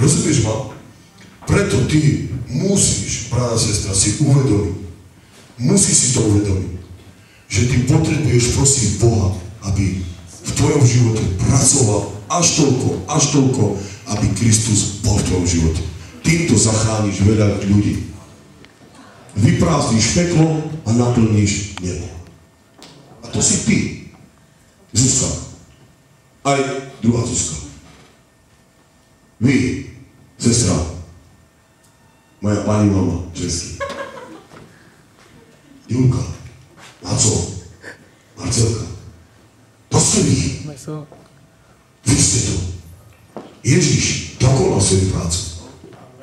Rozumieš ma? Preto ty musíš, brata, sestra, si uvedomiť, musíš si to uvedomiť, že ty potrebuješ prosiť Boha, aby v tvojom živote pracoval až toľko, aby Kristus bol v tvojom živote. Týmto zachrániš veľa ľudí. Vyprázdniš peklo a naplníš nebo. A to si ty, Zuzka. Aj druhá Zuzka. Vy, sestra, moja pani mama, česky. Julka, Laco, Marcelka. To ste vy. Vy ste to. Ježiš dokonal svoju prácu.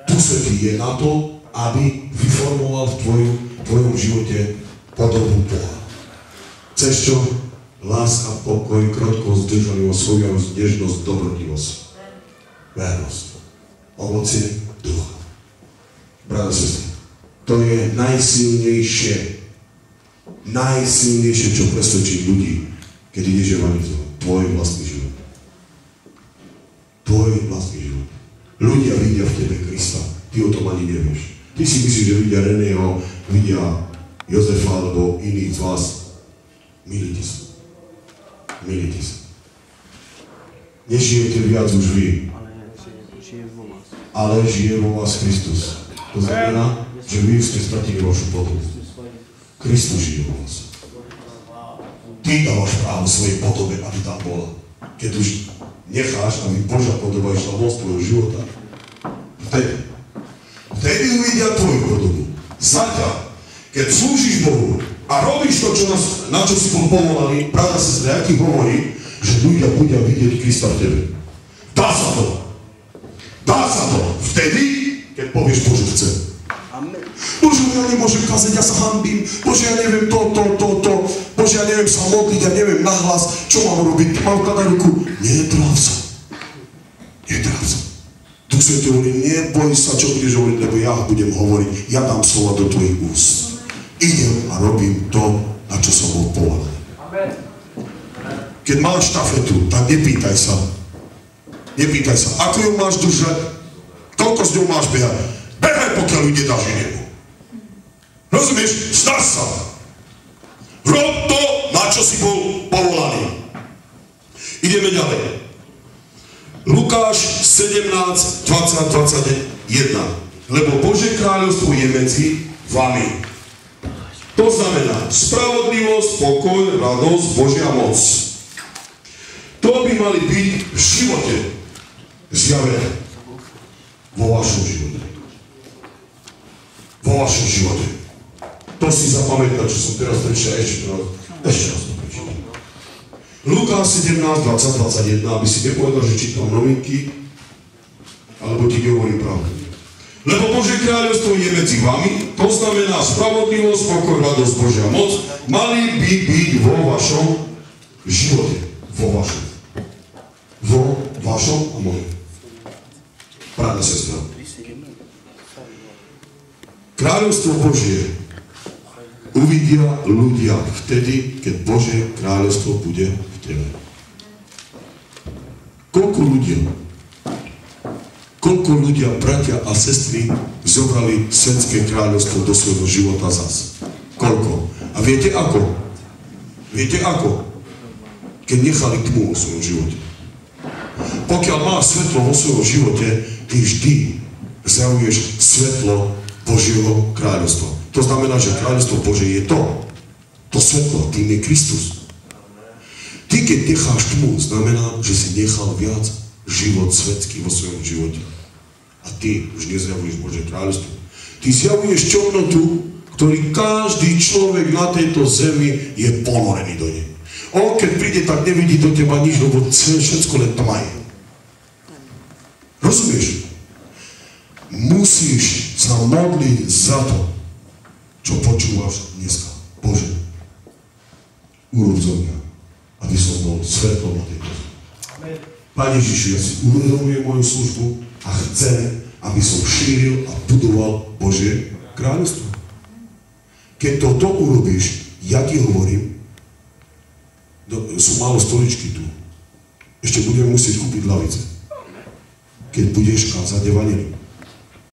Tu Svätý je na to, aby vyformoval v tvojom živote podobu Boha. Chceš čo? Láska, pokoj, krotkosť, zdržanlivosť, svojavosť, nežnosť, dobrodivosť, vernosť, ovocie ducha. Brata, sestra, to je najsilnejšie, čo presvedčí ľudí, keď ideš evangelizovať. Tvoj vlastný život. Tvoj vlastný život. Ľudia vidia v tebe Krista. Ty o tom ani nevieš. Ty si myslíš, že vidia Reného, vidia Jozefa alebo iných z vás. Milite sa. Milite sa. Nežijete viac už vy. Ale žije vo vás Kristus. To znamená, že vy ste stratili vašu podobu. Kristus žije vo vás. Ty dávaš právo svojej podobe, aby tam bola. Keď už necháš, aby Božia podoba išla von z tvojho života, vtedy uvidia tvoju podobu. Zatiaľ, keď slúžiš Bohu a robíš to, na čo si bol povolaný, pravda sestra, ja ti hovorím, že ľudia budia vidieť Krista v tebe. Dá sa to. Dá sa to. Vtedy, keď povieš Bože, chcem. Bože, ja nemôžem kázať, ja sa hanbím. Bože, ja neviem to. Bože, ja neviem sa modliť, ja neviem nahlas. Čo mám robiť? Mám kladať ruku. Netráv sa. Netráv sa. Duch Svätý hovorí, neboj sa, čo budeš hovoriť, lebo ja budem hovoriť. Ja dám slova do tvojich úst. Idem a robím to, na čo som bol povolaný. Keď máš štafetu, tak nepýtaj sa. Nepýtaj sa, ako ju máš držať, koľko s ňou máš behať. Behaj, pokiaľ ide dáš inemu. Rozumieš? Snaž sa. Rob to, na čo si bol povolaný. Ideme ďalej. Lukáš 17, 20, 21. Lebo Božie kráľovstvo je medzi vami. To znamená spravodlivosť, pokoj, radosť, Božia moc. To by mali byť v živote zjavené. Vo vašom živote. Vo vašom živote. To si zapamätá, čo som teraz prečítal, ešte raz to prečítal. Lukáš 17, 20, 21, aby si nepovedal, že čítam novinky, alebo ti nehovorím pravdu. Lebo Božie kráľovstvo je medzi vami, to znamená spravodlivosť, pokoj, radosť, Božia moc, mali by byť vo vašom živote. Vo vašom a mojom. Pravda, sestra. Kráľovstvo Božie uvidia ľudia vtedy, keď Božie kráľovstvo bude v tebe. Koľko ľudia, bratia a sestry, zobrali svetské kráľovstvo do svojho života zas? Koľko? A viete ako? Viete ako? Keď nechali tmu vo svojom živote. Pokiaľ máš svetlo vo svojom živote, ty vždy zjavuješ svetlo Božieho kráľovstva. To znamená, že kráľovstvo Božie je to. To svetlo, tým je Kristus. Ty, keď necháš tmu, znamená, že si nechal viac život svetský vo svojom živote. A ty už nezjavuješ Božie kráľovstvo. Ty zjavuješ čornotu, ktorý každý človek na tejto zemi je ponorený do nej. On, keď príde, tak nevidí do teba nič, lebo všetko len tma je. Rozumieš? Musíš sa modliť za to, čo počúvaš dneska. Bože, urob zo mňa, aby som bol svetlom na tejto zemi. Pane Ježišu, ja si uvedomujem moju službu a chcem, aby som šíril a budoval Božie kráľovstvo. Keď toto urobíš, ja ti hovorím, sú málo stoličky tu. Ešte budeme musieť kúpiť lavice. keď budeš kázať evanjelium.